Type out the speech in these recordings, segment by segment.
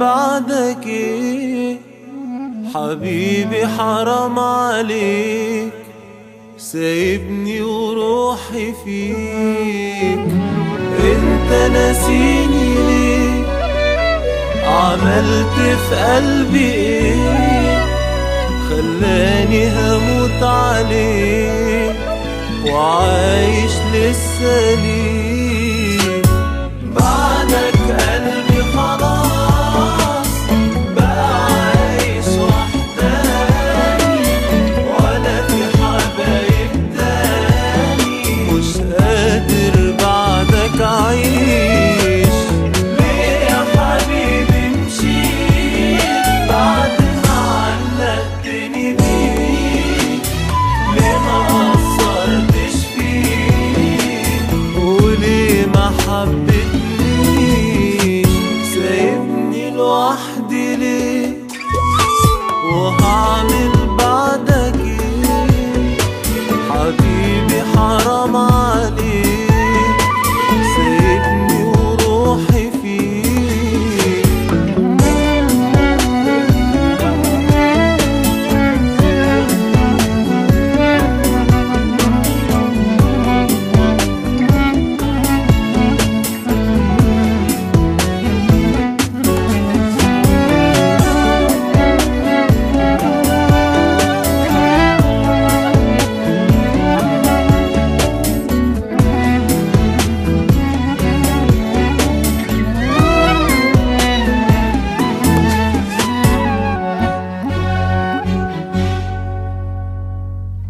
بعدك ايه حبيبي، حرام عليك سايبني وروحي فيك. انت ناسيني ليه؟ عملت في قلبي ايه خلاني هموت عليك وعايش لسه ليه؟ بعدك قلبي خلاص بقى عايش وحداني، ولا في حبايب تاني، مش قادر بعدك أعيش. ليه يا حبيبي مشيت بعد ما علقتني بيك؟ ليه ما قصرتش فيك؟ وليه ما حبيتنيش؟ سايبني لوحدي ليه؟ وهعمل بعدك ايه حبيبي، حرام عليك سايبني وروحي فيك.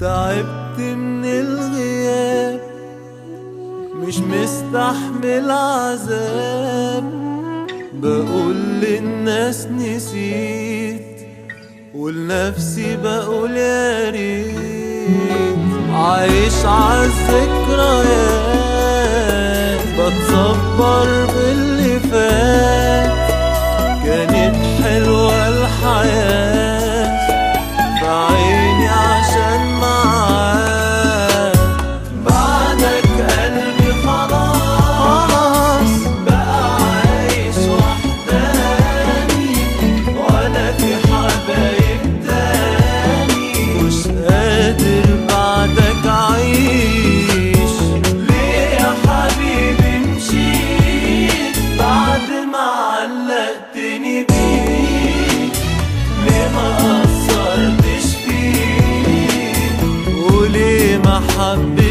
تعبت من الغياب، مش مستحمل عذاب، بقول للناس نسيت ولنفسي بقول يا ريت. عايش عالذكريات بتصبر باللي فات، كانت حلوة الحياة في عيني عشان معاك. بعدك قلبي خلاص بقى عايش وحداني، ولا في حبايب تاني، مش قادر بعدك أعيش. ليه يا حبيبي مشيت بعد ما علقتني بيك؟ ليه ما قصرتش فيك؟ وليه ما حبيتنيش؟